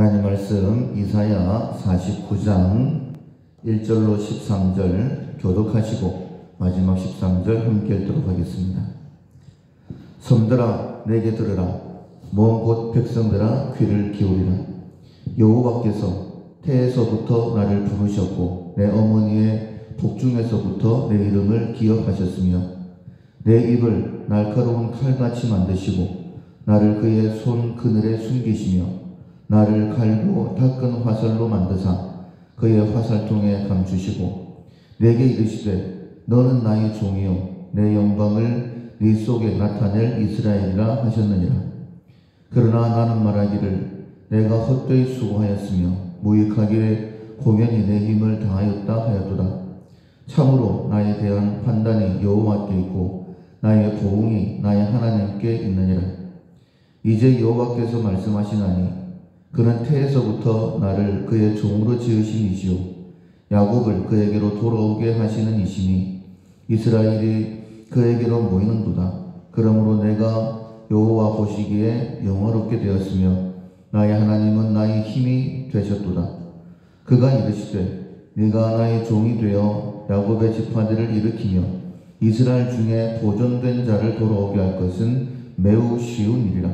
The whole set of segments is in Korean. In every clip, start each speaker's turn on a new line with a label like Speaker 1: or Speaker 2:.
Speaker 1: 하나님 말씀 이사야 49장 1절로 13절 교독하시고 마지막 13절 함께 읽도록 하겠습니다. 섬들아 내게 들으라. 먼 곳 백성들아 귀를 기울이라. 여호와께서 태에서부터 나를 부르셨고 내 어머니의 복중에서부터 내 이름을 기억하셨으며 내 입을 날카로운 칼같이 만드시고 나를 그의 손 그늘에 숨기시며 나를 갈고 닦은 화살로 만드사 그의 화살통에 감추시고 내게 이르시되 너는 나의 종이요 내 영광을 네 속에 나타낼 이스라엘이라 하셨느니라. 그러나 나는 말하기를 내가 헛되이 수고하였으며 무익하게 공연히 내 힘을 다하였다 하였도다. 참으로 나에 대한 판단이 여호와께 있고 나의 보응이 나의 하나님께 있느니라. 이제 여호와께서 말씀하시나니 그는 태에서부터 나를 그의 종으로 지으신 이시요 야곱을 그에게로 돌아오게 하시는 이시니 이스라엘이 그에게로 모이는도다. 그러므로 내가 여호와 보시기에 영화롭게 되었으며 나의 하나님은 나의 힘이 되셨도다. 그가 이르시되 네가 나의 종이 되어 야곱의 지파들을 일으키며 이스라엘 중에 보존된 자를 돌아오게 할 것은 매우 쉬운 일이라.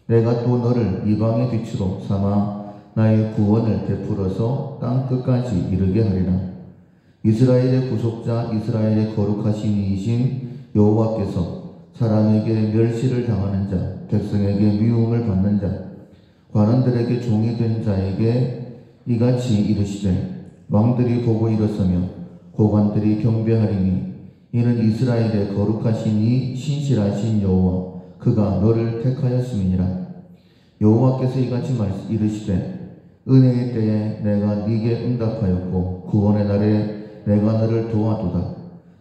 Speaker 1: 내가 또 너를 이방의 빛으로 삼아 나의 구원을 베풀어서 땅끝까지 이르게 하리라. 이스라엘의 구속자 이스라엘의 거룩하신 이이신 여호와께서 사람에게 멸시를 당하는 자 백성에게 미움을 받는 자 관원들에게 종이 된 자에게 이같이 이르시되 왕들이 보고 일어서며 고관들이 경배하리니 이는 이스라엘의 거룩하신 이 신실하신 여호와 그가 너를 택하였음이니라. 여호와께서 이같이 이르시되 은혜의 때에 내가 네게 응답하였고 구원의 날에 내가 너를 도와도다.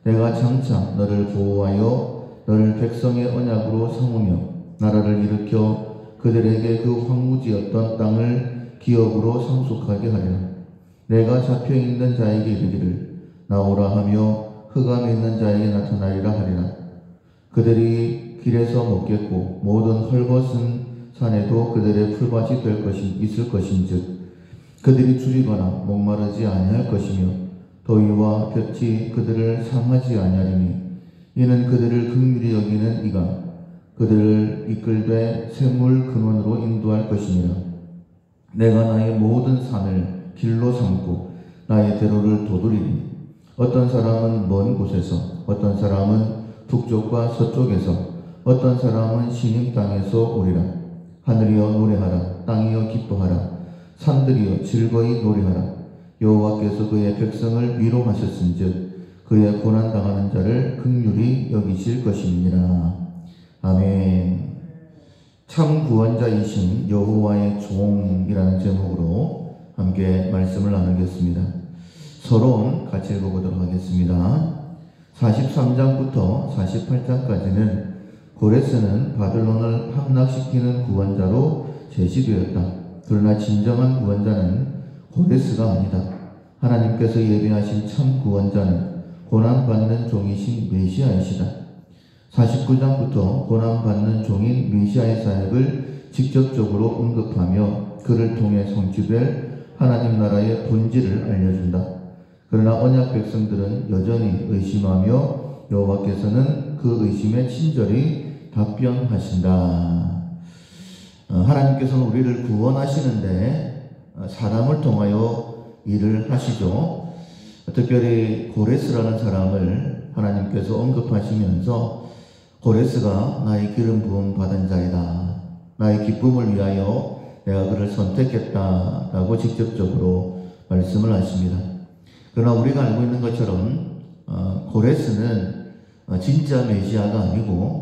Speaker 1: 내가 장차 너를 보호하여 너를 백성의 언약으로 삼으며 나라를 일으켜 그들에게 그 황무지였던 땅을 기업으로 상속하게 하리라. 내가 잡혀있는 자에게 이르기를 나오라 하며 흑암에 있는 자에게 나타나리라 하리라. 그들이 길에서 먹겠고 모든 헐벗은 산에도 그들의 풀밭이 있을 것인즉 그들이 줄이거나 목마르지 아니할 것이며 더위와 볕이 그들을 상하지 아니하리니 이는 그들을 긍휼히 여기는 이가 그들을 이끌되 샘물 근원으로 인도할 것이니라. 내가 나의 모든 산을 길로 삼고 나의 대로를 도두리니 어떤 사람은 먼 곳에서 어떤 사람은 북쪽과 서쪽에서 어떤 사람은 시님 땅에서 오리라. 하늘이여 노래하라. 땅이여 기뻐하라. 산들이여 즐거이 노래하라. 여호와께서 그의 백성을 위로하셨은즉 그의 고난당하는 자를 긍휼히 여기실 것이니라. 아멘. 참 구원자이신 여호와의 종이라는 제목으로 함께 말씀을 나누겠습니다. 서론 같이 읽어보도록 하겠습니다. 43장부터 48장까지는 고레스는 바벨론을 함락시키는 구원자로 제시되었다. 그러나 진정한 구원자는 고레스가 아니다. 하나님께서 예비하신 참 구원자는 고난받는 종이신 메시아이시다. 49장부터 고난받는 종인 메시아의 사역을 직접적으로 언급하며 그를 통해 성취될 하나님 나라의 본질을 알려준다. 그러나 언약 백성들은 여전히 의심하며 여호와께서는 그 의심에 친절히 답변하신다. 하나님께서는 우리를 구원하시는데 사람을 통하여 일을 하시죠. 특별히 고레스라는 사람을 하나님께서 언급하시면서 고레스가 나의 기름 부음 받은 자이다. 나의 기쁨을 위하여 내가 그를 선택했다라고 직접적으로 말씀을 하십니다. 그러나 우리가 알고 있는 것처럼 고레스는 진짜 메시아가 아니고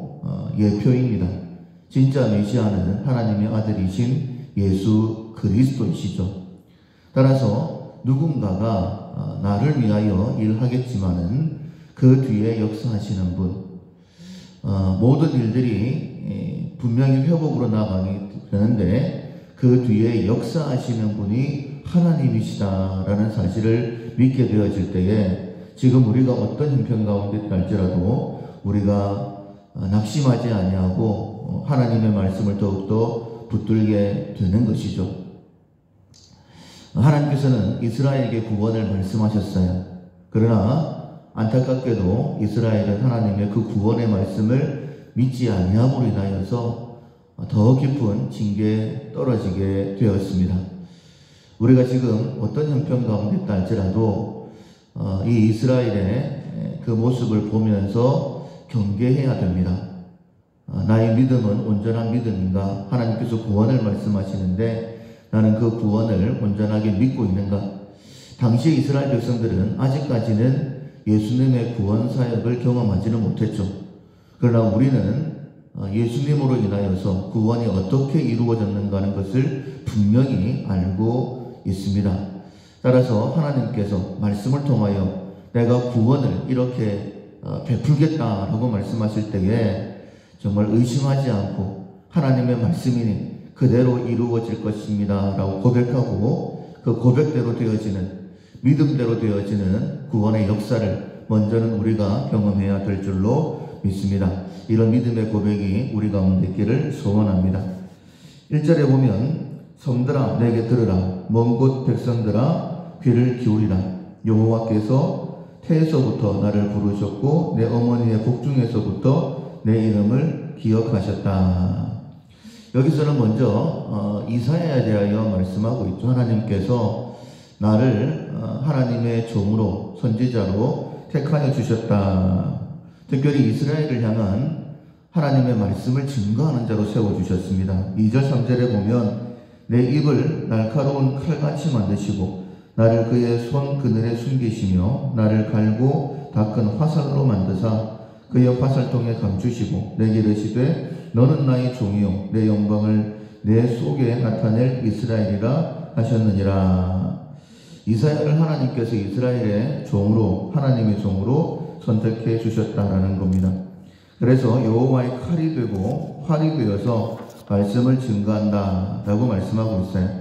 Speaker 1: 예표입니다. 진짜 메시아는 하나님의 아들이신 예수 그리스도이시죠. 따라서 누군가가 나를 위하여 일하겠지만은 그 뒤에 역사하시는 분, 모든 일들이 분명히 회복으로 나가게 되는데 그 뒤에 역사하시는 분이 하나님이시다라는 사실을 믿게 되어질 때에 지금 우리가 어떤 형편 가운데 있다 할지라도 우리가 낙심하지 아니하고 하나님의 말씀을 더욱더 붙들게 되는 것이죠. 하나님께서는 이스라엘에게 구원을 말씀하셨어요. 그러나 안타깝게도 이스라엘은 하나님의 그 구원의 말씀을 믿지 아니함으로 인하여서 더 깊은 징계에 떨어지게 되었습니다. 우리가 지금 어떤 형편 가운데 있다 할지라도 이 이스라엘의 그 모습을 보면서 경계해야 됩니다. 나의 믿음은 온전한 믿음인가? 하나님께서 구원을 말씀하시는데 나는 그 구원을 온전하게 믿고 있는가? 당시 이스라엘 백성들은 아직까지는 예수님의 구원 사역을 경험하지는 못했죠. 그러나 우리는 예수님으로 인하여서 구원이 어떻게 이루어졌는가 하는 것을 분명히 알고 있습니다. 따라서 하나님께서 말씀을 통하여 내가 구원을 이렇게 베풀겠다라고 말씀하실 때에 정말 의심하지 않고 하나님의 말씀이니 그대로 이루어질 것입니다 라고 고백하고 그 고백대로 되어지는 믿음대로 되어지는 구원의 역사를 먼저는 우리가 경험해야 될 줄로 믿습니다. 이런 믿음의 고백이 우리 가운데 있기를 소원합니다. 1절에 보면 성들아 내게 들으라 먼 곳 백성들아 귀를 기울이라 여호와께서 태에서부터 나를 부르셨고 내 어머니의 복중에서부터 내 이름을 기억하셨다. 여기서는 먼저 이사야에 대하여 말씀하고 있죠. 하나님께서 나를 하나님의 종으로 선지자로 택하여 주셨다. 특별히 이스라엘을 향한 하나님의 말씀을 증거하는 자로 세워주셨습니다. 2절 3절에 보면 내 입을 날카로운 칼같이 만드시고 나를 그의 손 그늘에 숨기시며 나를 갈고 닦은 화살로 만드사 그의 화살통에 감추시고 내게 이르시되 너는 나의 종이요 내 영광을 내 속에 나타낼 이스라엘이라 하셨느니라. 이사야를 하나님께서 이스라엘의 종으로 하나님의 종으로 선택해 주셨다라는 겁니다. 그래서 여호와의 칼이 되고 활이 되어서 말씀을 증거한다 라고 말씀하고 있어요.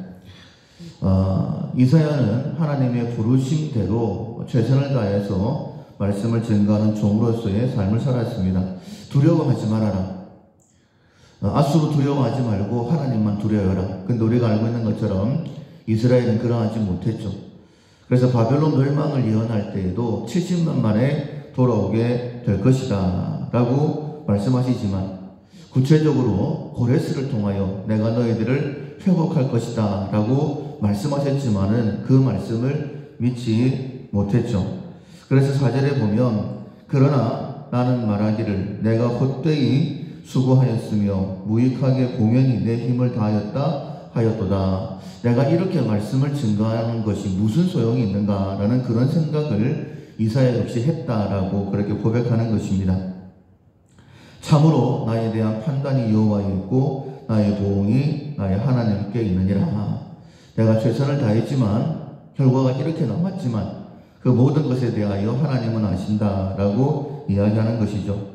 Speaker 1: 이사야는 하나님의 부르심대로 최선을 다해서 말씀을 증거하는 종으로서의 삶을 살았습니다. 두려워하지 말아라. 아수로 두려워하지 말고 하나님만 두려워하라. 근데 우리가 알고 있는 것처럼 이스라엘은 그러하지 못했죠. 그래서 바벨론 멸망을 예언할 때에도 70년 만에 돌아오게 될 것이다 라고 말씀하시지만 구체적으로 고레스를 통하여 내가 너희들을 회복할 것이다 라고 말씀하셨지만은 그 말씀을 믿지 못했죠. 그래서 4절에 보면 그러나 나는 말하기를 내가 헛되이 수고하였으며 무익하게 공연히 내 힘을 다하였다 하였도다. 내가 이렇게 말씀을 증거하는 것이 무슨 소용이 있는가 라는 그런 생각을 이사야 역시 했다라고 그렇게 고백하는 것입니다. 참으로 나에 대한 판단이 여호와에 있고 나의 보응이 나의 하나님께 있느니라. 내가 최선을 다했지만 결과가 이렇게 남았지만 그 모든 것에 대하여 하나님은 아신다라고 이야기하는 것이죠.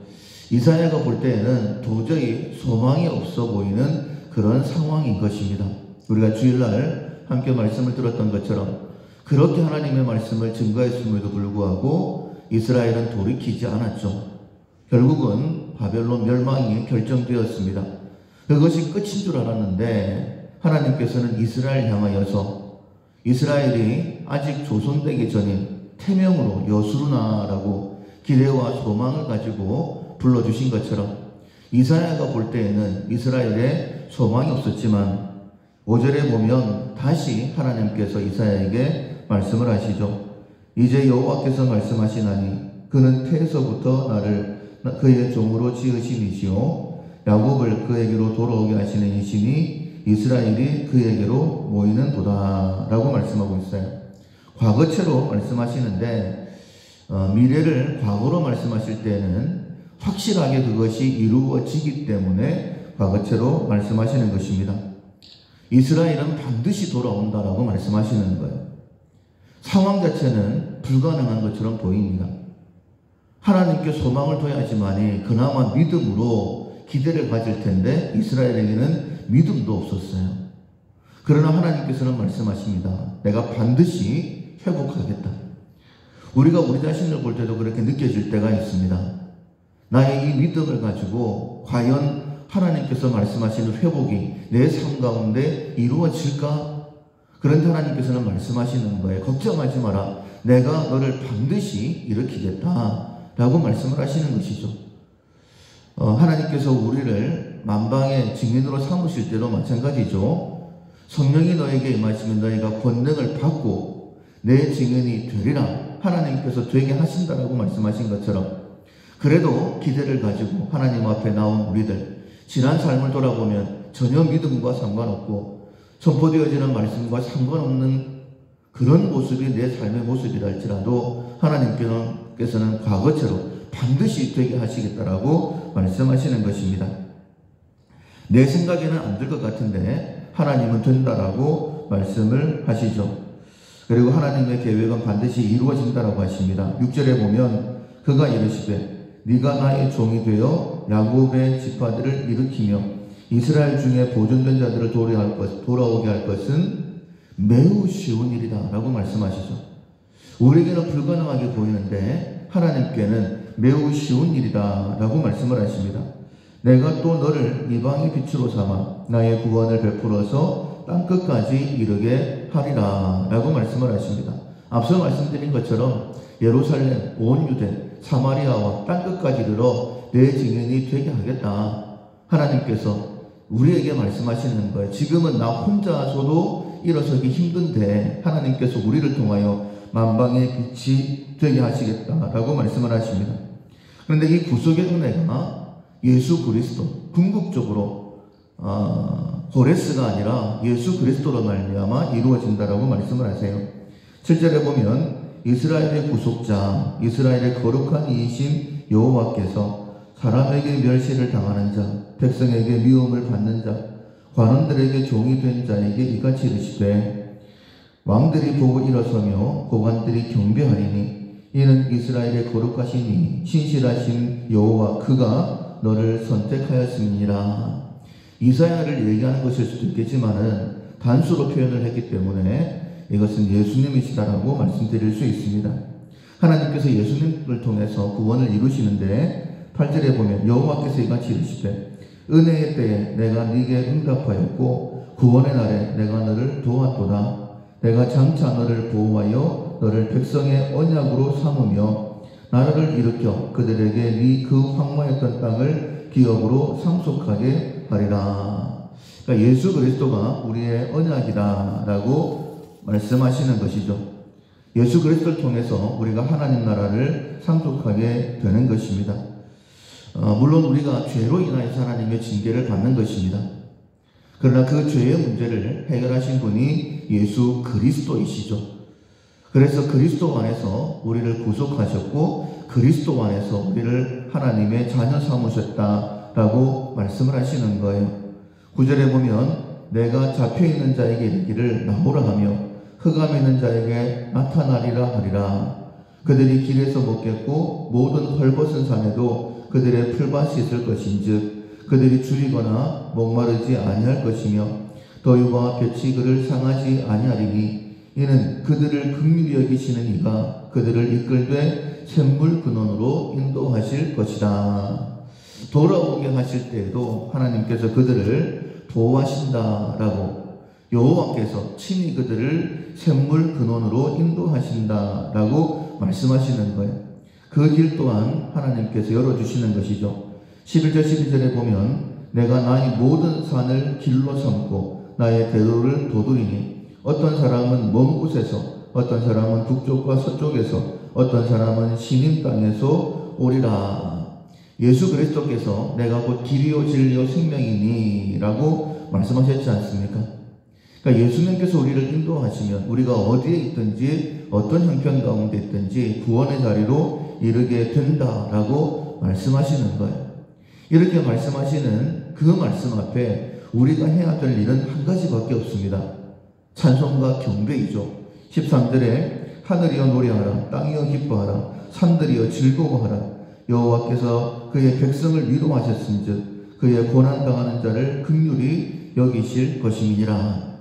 Speaker 1: 이사야가 볼 때에는 도저히 소망이 없어 보이는 그런 상황인 것입니다. 우리가 주일날 함께 말씀을 들었던 것처럼 그렇게 하나님의 말씀을 증거했음에도 불구하고 이스라엘은 돌이키지 않았죠. 결국은 바벨론 멸망이 결정되었습니다. 그것이 끝인 줄 알았는데 하나님께서는 이스라엘 향하여서 이스라엘이 아직 조선되기 전인 태명으로 여수르나라고 기대와 소망을 가지고 불러주신 것처럼 이사야가 볼 때에는 이스라엘에 소망이 없었지만 5절에 보면 다시 하나님께서 이사야에게 말씀을 하시죠. 이제 여호와께서 말씀하시나니 그는 태에서부터 나를 그의 종으로 지으신 이시요 야곱을 그에게로 돌아오게 하시는 이시니 이스라엘이 그에게로 모이는 도다 라고 말씀하고 있어요. 과거체로 말씀하시는데 미래를 과거로 말씀하실 때는 확실하게 그것이 이루어지기 때문에 과거체로 말씀하시는 것입니다. 이스라엘은 반드시 돌아온다라고 말씀하시는 거예요. 상황 자체는 불가능한 것처럼 보입니다. 하나님께 소망을 둬야지만이 그나마 믿음으로 기대를 가질 텐데 이스라엘에게는 믿음도 없었어요. 그러나 하나님께서는 말씀하십니다. 내가 반드시 회복하겠다. 우리가 우리 자신을 볼 때도 그렇게 느껴질 때가 있습니다. 나의 이 믿음을 가지고 과연 하나님께서 말씀하시는 회복이 내 삶 가운데 이루어질까? 그런데 하나님께서는 말씀하시는 거예요. 걱정하지 마라. 내가 너를 반드시 일으키겠다 라고 말씀을 하시는 것이죠. 하나님께서 우리를 만방의 증인으로 삼으실 때도 마찬가지죠. 성령이 너에게 임하시면 너희가 권능을 받고 내 증인이 되리라. 하나님께서 되게 하신다라고 말씀하신 것처럼, 그래도 기대를 가지고 하나님 앞에 나온 우리들, 지난 삶을 돌아보면 전혀 믿음과 상관없고 선포되어지는 말씀과 상관없는 그런 모습이 내 삶의 모습이라 할지라도 하나님께서는 과거처럼 반드시 되게 하시겠다라고 말씀하시는 것입니다. 내 생각에는 안 될 것 같은데 하나님은 된다라고 말씀을 하시죠. 그리고 하나님의 계획은 반드시 이루어진다라고 하십니다. 6절에 보면 그가 이르시되 네가 나의 종이 되어 야곱의 지파들을 일으키며 이스라엘 중에 보존된 자들을 돌아오게 할 것은 매우 쉬운 일이다 라고 말씀하시죠. 우리에게는 불가능하게 보이는데 하나님께는 매우 쉬운 일이다 라고 말씀을 하십니다. 내가 또 너를 이방의 빛으로 삼아 나의 구원을 베풀어서 땅끝까지 이르게 하리라 라고 말씀을 하십니다. 앞서 말씀드린 것처럼 예루살렘, 온 유대, 사마리아와 땅끝까지 이르러 내 증인이 되게 하겠다. 하나님께서 우리에게 말씀하시는 거예요. 지금은 나 혼자서도 일어서기 힘든데 하나님께서 우리를 통하여 만방의 빛이 되게 하시겠다라고 말씀을 하십니다. 그런데 이 구속의 은혜가 예수 그리스도, 궁극적으로 고레스가 아니라 예수 그리스도로 말미암아 이루어진다라고 말씀을 하세요. 7절에 보면 이스라엘의 구속자, 이스라엘의 거룩한 이이신 여호와께서 사람에게 멸시를 당하는 자, 백성에게 미움을 받는 자, 관원들에게 종이 된 자에게 이같이 이르시되 왕들이 보고 일어서며 고관들이 경배하리니 이는 이스라엘의 거룩하신 이 신실하신 여호와 그가 너를 선택하였음이니라. 이사야를 얘기하는 것일 수도 있겠지만은 단수로 표현을 했기 때문에 이것은 예수님이시다라고 말씀드릴 수 있습니다. 하나님께서 예수님을 통해서 구원을 이루시는데 8절에 보면 여호와께서 이같이 이르시되 은혜의 때에 내가 네게 응답하였고 구원의 날에 내가 너를 도왔도다. 내가 장차 너를 보호하여 너를 백성의 언약으로 삼으며 나라를 일으켜 그들에게 네 그 황무했던 땅을 기업으로 상속하게 하리라. 그러니까 예수 그리스도가 우리의 언약이다라고 말씀하시는 것이죠. 예수 그리스도를 통해서 우리가 하나님 나라를 상속하게 되는 것입니다. 물론 우리가 죄로 인하여 하나님의 징계를 받는 것입니다. 그러나 그 죄의 문제를 해결하신 분이 예수 그리스도이시죠. 그래서 그리스도 안에서 우리를 구속하셨고 그리스도 안에서 우리를 하나님의 자녀 삼으셨다라고 말씀을 하시는 거예요. 9절에 보면 내가 잡혀있는 자에게 이르기를 나오라 하며 흑암에 있는 자에게 나타나리라 하리라. 그들이 길에서 먹겠고 모든 헐벗은 산에도 그들의 풀밭이 있을 것인즉 그들이 줄이거나 목마르지 아니할 것이며 더위와 볕이 그를 상하지 아니하리니 이는 그들을 긍휼히 여기시는 이가 그들을 이끌되 샘물 근원으로 인도하실 것이다. 돌아오게 하실 때에도 하나님께서 그들을 보호하신다라고, 여호와께서 친히 그들을 샘물 근원으로 인도하신다라고 말씀하시는 거예요. 그 길 또한 하나님께서 열어주시는 것이죠. 11절 12절에 보면 내가 나의 모든 산을 길로 삼고 나의 대로를 도두리니 어떤 사람은 먼 곳에서 어떤 사람은 북쪽과 서쪽에서 어떤 사람은 시닌 땅에서 오리라. 예수 그리스도께서 내가 곧 길이요 진리요 생명이니 라고 말씀하셨지 않습니까? 그러니까 예수님께서 우리를 인도하시면 우리가 어디에 있든지 어떤 형편 가운데 있든지 구원의 자리로 이르게 된다라고 말씀하시는 거예요. 이렇게 말씀하시는 그 말씀 앞에 우리가 해야 될 일은 한 가지밖에 없습니다. 찬송과 경배이죠. 13절에 하늘이여 노래하라, 땅이여 기뻐하라, 산들이여 즐거워하라. 여호와께서 그의 백성을 위로하셨은즉 그의 고난당하는 자를 긍휼히 여기실 것임이니라.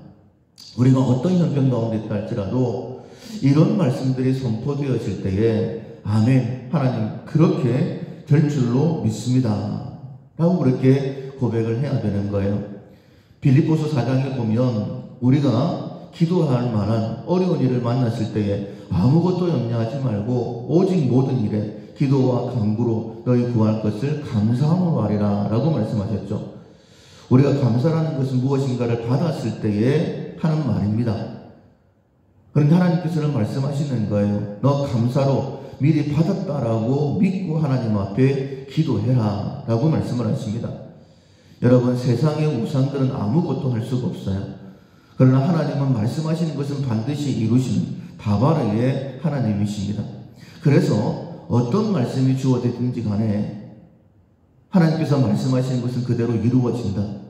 Speaker 1: 우리가 어떤 형편 가운데 있다 할지라도 이런 말씀들이 선포되어질 때에 아멘, 하나님 그렇게 될 줄로 믿습니다 라고 그렇게 고백을 해야 되는 거예요. 빌립보서 4장에 보면 우리가 기도할 만한 어려운 일을 만났을 때에 아무것도 염려하지 말고 오직 모든 일에 기도와 간구로 너희 구할 것을 감사함으로 하리라 라고 말씀하셨죠. 우리가 감사라는 것은 무엇인가를 받았을 때에 하는 말입니다. 그런데 하나님께서는 말씀하시는 거예요. 너 감사로 미리 받았다라고 믿고 하나님 앞에 기도해라 라고 말씀을 하십니다. 여러분, 세상의 우상들은 아무것도 할 수가 없어요. 그러나 하나님은 말씀하시는 것은 반드시 이루시는 바바르의 하나님이십니다. 그래서 어떤 말씀이 주어지든지 간에 하나님께서 말씀하시는 것은 그대로 이루어진다.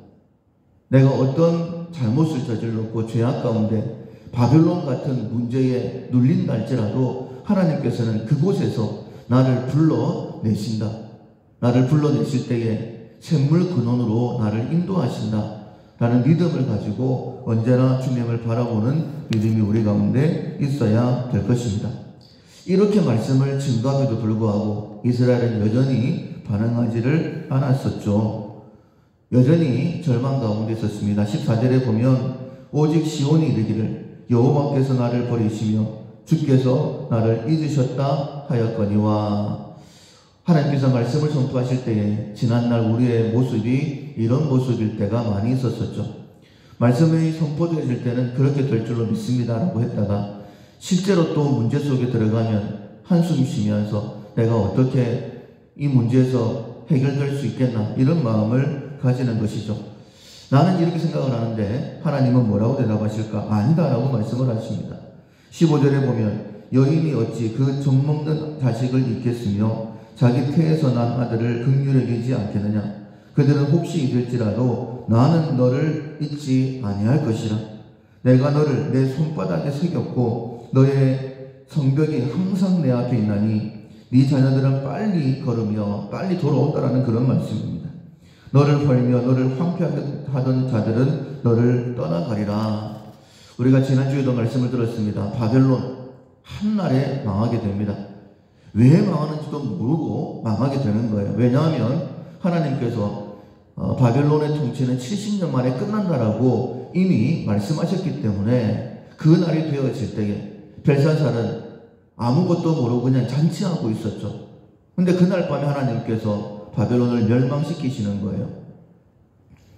Speaker 1: 내가 어떤 잘못을 저질렀고 죄악 가운데 바벨론 같은 문제에 눌린다 할지라도 하나님께서는 그곳에서 나를 불러내신다. 나를 불러내실 때에 샘물 근원으로 나를 인도하신다 라는 믿음을 가지고 언제나 주님을 바라보는 믿음이 우리 가운데 있어야 될 것입니다. 이렇게 말씀을 증거함에도 불구하고 이스라엘은 여전히 반응하지를 않았었죠. 여전히 절망 가운데 있었습니다. 14절에 보면 오직 시온이 이르기를 여호와께서 나를 버리시며 주께서 나를 잊으셨다 하였거니와. 하나님께서 말씀을 선포하실 때에 지난날 우리의 모습이 이런 모습일 때가 많이 있었었죠. 말씀이 선포되어질 때는 그렇게 될 줄로 믿습니다 라고 했다가 실제로 또 문제 속에 들어가면 한숨 쉬면서 내가 어떻게 이 문제에서 해결될 수 있겠나 이런 마음을 가지는 것이죠. 나는 이렇게 생각을 하는데 하나님은 뭐라고 대답하실까? 아니다 라고 말씀을 하십니다. 15절에 보면 여인이 어찌 그 젖먹는 자식을 잊겠으며 자기 태에서 난 아들을 긍휼히 여기지 않겠느냐. 그들은 혹시 잊을지라도 나는 너를 잊지 아니할 것이라. 내가 너를 내 손바닥에 새겼고 너의 성벽이 항상 내 앞에 있나니 네 자녀들은 빨리 걸으며 빨리 돌아온다라는 그런 말씀입니다. 너를 벌며 너를 황폐하던 자들은 너를 떠나가리라. 우리가 지난주에도 말씀을 들었습니다. 바벨론 한날에 망하게 됩니다. 왜 망하는지도 모르고 망하게 되는 거예요. 왜냐하면 하나님께서 바벨론의 통치는 70년 만에 끝난다라고 이미 말씀하셨기 때문에 그 날이 되어질 때에 벨사살은 아무것도 모르고 그냥 잔치하고 있었죠. 근데 그날 밤에 하나님께서 바벨론을 멸망시키시는 거예요.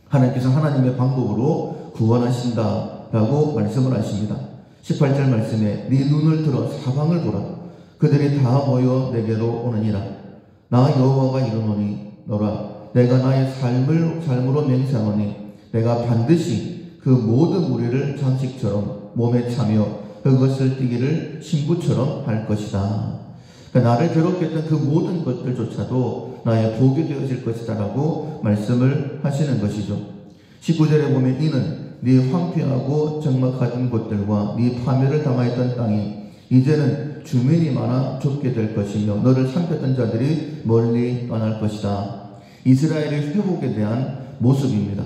Speaker 1: 하나님께서 하나님의 방법으로 구원하신다라고 말씀을 하십니다. 18절 말씀에 네 눈을 들어 사방을 보라. 그들이 다 모여 내게로 오느니라. 나 여호와가 이르노니 너라. 내가 나의 삶으로 맹세하노니 내가 반드시 그 모든 무리를 장식처럼 몸에 차며 그것을 띠기를 신부처럼 할 것이다. 그러니까 나를 괴롭게 했던 그 모든 것들조차도 나의 복이 되어질 것이다 라고 말씀을 하시는 것이죠. 19절에 보면 이는 네 황폐하고 적막하던 곳들과 네 파멸을 당하였던 땅이 이제는 주민이 많아 좁게 될 것이며 너를 삼켰던 자들이 멀리 떠날 것이다. 이스라엘의 회복에 대한 모습입니다.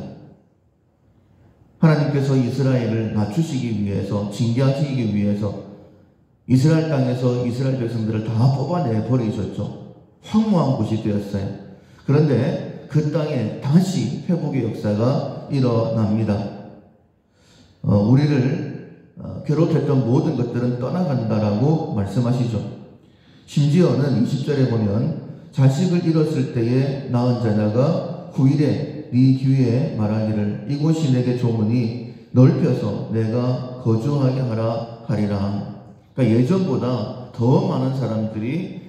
Speaker 1: 하나님께서 이스라엘을 낮추시기 위해서, 징계하시기 위해서 이스라엘 땅에서 이스라엘 백성들을 다 뽑아내 버리셨죠. 황무한 곳이 되었어요. 그런데 그 땅에 다시 회복의 역사가 일어납니다. 우리를 괴롭혔던 모든 것들은 떠나간다라고 말씀하시죠. 심지어는 20절에 보면 자식을 잃었을 때에 낳은 자녀가 9일에 네 귀에 말하기를 이곳이 내게 좋으니 넓혀서 내가 거주하게 하라 하리라. 그러니까 예전보다 더 많은 사람들이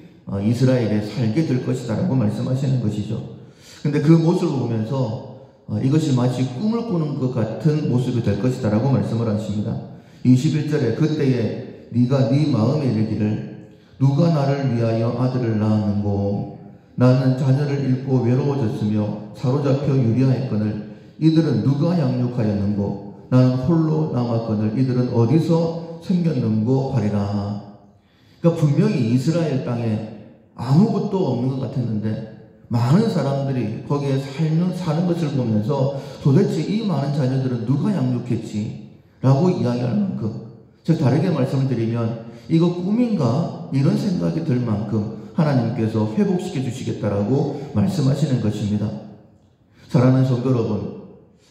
Speaker 1: 이스라엘에 살게 될 것이다 라고 말씀하시는 것이죠. 근데 그 모습을 보면서 이것이 마치 꿈을 꾸는 것 같은 모습이 될 것이다 라고 말씀을 하십니다. 21절에 그때에 네가 네 마음에 이르기를 누가 나를 위하여 아들을 낳았는고 나는 자녀를 잃고 외로워졌으며 사로잡혀 유리하였거늘 이들은 누가 양육하였는고 나는 홀로 남았거늘 이들은 어디서 생겼는고 하리라. 그러니까 분명히 이스라엘 땅에 아무것도 없는 것 같았는데 많은 사람들이 거기에 사는 것을 보면서 도대체 이 많은 자녀들은 누가 양육했지? 라고 이야기할 만큼, 즉 다르게 말씀을 드리면 이거 꿈인가? 이런 생각이 들 만큼 하나님께서 회복시켜 주시겠다라고 말씀하시는 것입니다. 사랑하는 성도 여러분,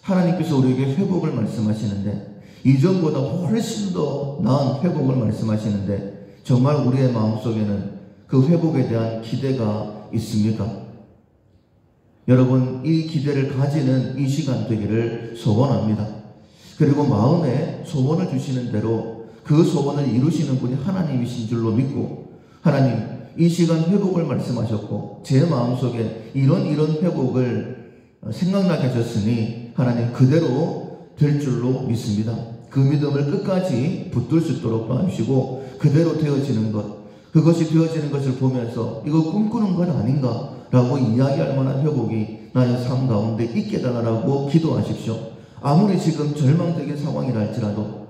Speaker 1: 하나님께서 우리에게 회복을 말씀하시는데 이전보다 훨씬 더 나은 회복을 말씀하시는데 정말 우리의 마음속에는 그 회복에 대한 기대가 있습니까? 여러분, 이 기대를 가지는 이 시간 되기를 소원합니다. 그리고 마음에 소원을 주시는 대로 그 소원을 이루시는 분이 하나님이신 줄로 믿고, 하나님 이 시간 회복을 말씀하셨고 제 마음속에 이런 회복을 생각나게 하셨으니 하나님 그대로 될 줄로 믿습니다. 그 믿음을 끝까지 붙들 수 있도록 도와주시고 그대로 되어지는 것, 그것이 되어지는 것을 보면서 이거 꿈꾸는 것 아닌가 라고 이야기할 만한 회복이 나의 삶 가운데 있게 달라고 기도하십시오. 아무리 지금 절망적인 상황이라 할지라도,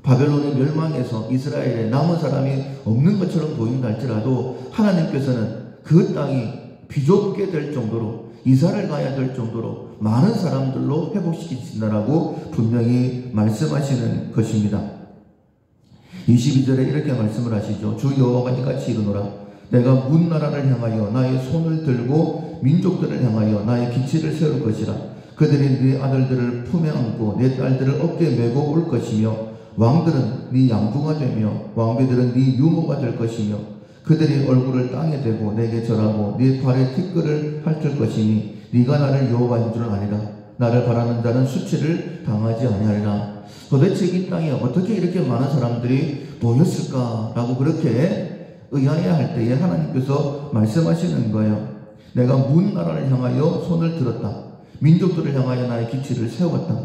Speaker 1: 바벨론의 멸망에서 이스라엘에 남은 사람이 없는 것처럼 보인다 할지라도 하나님께서는 그 땅이 비좁게 될 정도로, 이사를 가야 될 정도로 많은 사람들로 회복시키신다라고 분명히 말씀하시는 것입니다. 22절에 이렇게 말씀을 하시죠. 주 여호와가 이같이 이르노라. 내가 문 나라를 향하여 나의 손을 들고 민족들을 향하여 나의 기치를 세울 것이라. 그들이 네 아들들을 품에 안고 네 딸들을 어깨에 메고 올 것이며, 왕들은 네 양부가 되며 왕비들은 네 유모가 될 것이며, 그들이 얼굴을 땅에 대고 내게 절하고 네 발에 티끌을 핥을 것이니 네가 나를 여호와인 줄은 아니라 나를 바라는 자는 수치를 당하지 아니하리라. 도대체 이 땅에 어떻게 이렇게 많은 사람들이 모였을까라고 그렇게 의아해할 때에 하나님께서 말씀하시는 거예요. 내가 문 나라를 향하여 손을 들었다. 민족들을 향하여 나의 기치를 세웠다.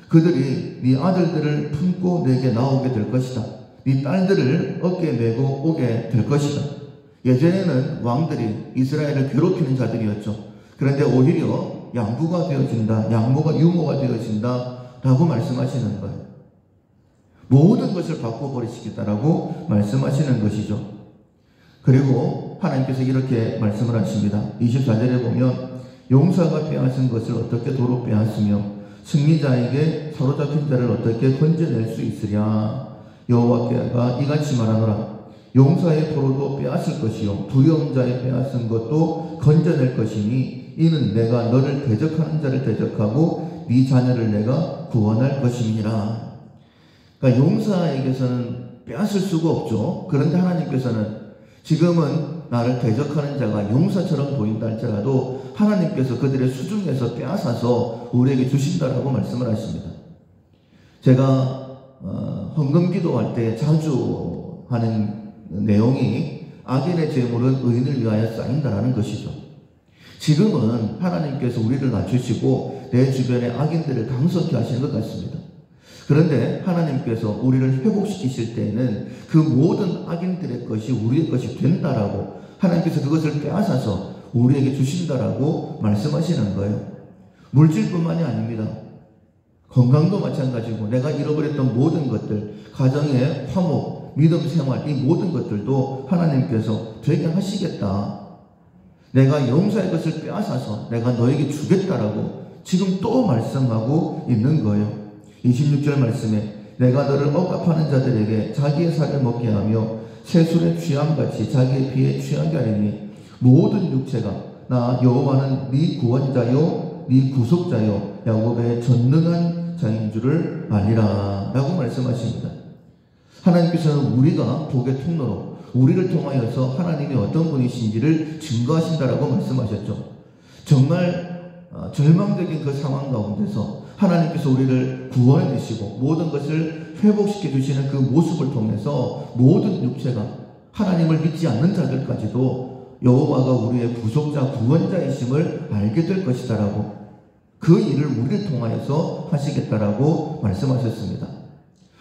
Speaker 1: 그들이 네 아들들을 품고 내게 나오게 될 것이다. 네 딸들을 어깨에 메고 오게 될 것이다. 예전에는 왕들이 이스라엘을 괴롭히는 자들이었죠. 그런데 오히려 양부가 되어진다, 양모가 유모가 되어진다 라고 말씀하시는 거예요. 모든 것을 바꿔버리시겠다라고 말씀하시는 것이죠. 그리고 하나님께서 이렇게 말씀을 하십니다. 24절에 보면 용사가 빼앗은 것을 어떻게 도로 빼앗으며 승리자에게 사로잡힌 자를 어떻게 건져낼 수 있으랴. 여호와께가 이같이 말하노라. 용사의 도로도 빼앗을 것이요 두려운 자의 빼앗은 것도 건져낼 것이니 이는 내가 너를 대적하는 자를 대적하고 네 자녀를 내가 구원할 것임이니라. 그러니까 용사에게서는 빼앗을 수가 없죠. 그런데 하나님께서는 지금은 나를 대적하는 자가 용사처럼 보인다 할지라도 하나님께서 그들의 수중에서 빼앗아서 우리에게 주신다라고 말씀을 하십니다. 제가 헌금 기도할 때 자주 하는 내용이 악인의 재물은 의인을 위하여 쌓인다라는 것이죠. 지금은 하나님께서 우리를 낮추시고 내 주변의 악인들을 강성케 하시는 것 같습니다. 그런데 하나님께서 우리를 회복시키실 때에는 그 모든 악인들의 것이 우리의 것이 된다라고, 하나님께서 그것을 빼앗아서 우리에게 주신다라고 말씀하시는 거예요. 물질뿐만이 아닙니다. 건강도 마찬가지고 내가 잃어버렸던 모든 것들, 가정의 화목, 믿음 생활, 이 모든 것들도 하나님께서 되게 하시겠다. 내가 용사의 것을 빼앗아서 내가 너에게 주겠다라고 지금 또 말씀하고 있는 거예요. 26절 말씀에 내가 너를 억압하는 자들에게 자기의 살을 먹게 하며 새술의 취함같이 자기의 피에 취하게 하리니 모든 육체가 나 여호와는 네 구원자요 네 구속자요 야곱의 전능한 자인 줄을 아니라 라고 말씀하십니다. 하나님께서는 우리가 복의 통로로 우리를 통하여서 하나님이 어떤 분이신지를 증거하신다라고 말씀하셨죠. 정말 절망적인 그 상황 가운데서 하나님께서 우리를 구원해 주시고 모든 것을 회복시켜 주시는 그 모습을 통해서 모든 육체가 하나님을 믿지 않는 자들까지도 여호와가 우리의 구속자 구원자이심을 알게 될 것이다라고, 그 일을 우리를 통하여서 하시겠다라고 말씀하셨습니다.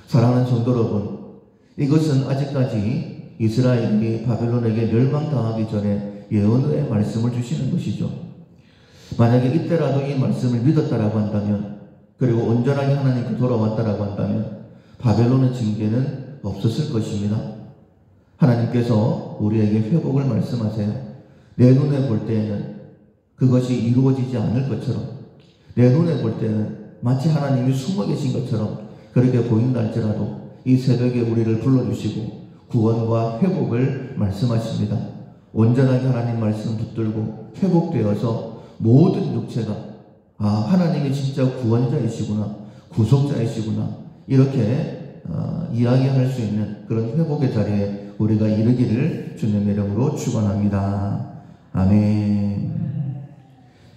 Speaker 1: 사랑하는 성도 여러분, 이것은 아직까지 이스라엘이 바벨론에게 멸망당하기 전에 예언의 말씀을 주시는 것이죠. 만약에 이때라도 이 말씀을 믿었다라고 한다면, 그리고 온전하게 하나님께 돌아왔다라고 한다면 바벨론의 징계는 없었을 것입니다. 하나님께서 우리에게 회복을 말씀하세요. 내 눈에 볼 때에는 그것이 이루어지지 않을 것처럼, 내 눈에 볼 때는 마치 하나님이 숨어 계신 것처럼 그렇게 보인다 할지라도 이 새벽에 우리를 불러주시고 구원과 회복을 말씀하십니다. 온전하게 하나님 말씀 붙들고 회복되어서 모든 육체가 하나님이 진짜 구원자이시구나, 구속자이시구나, 이렇게 이야기할 수 있는 그런 회복의 자리에 우리가 이르기를 주님의 이름으로 축원합니다. 아멘.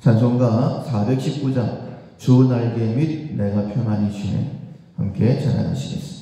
Speaker 1: 찬송가 419장 주 날개 및 내가 평안히 쉬네 함께 찬양하시겠습니다.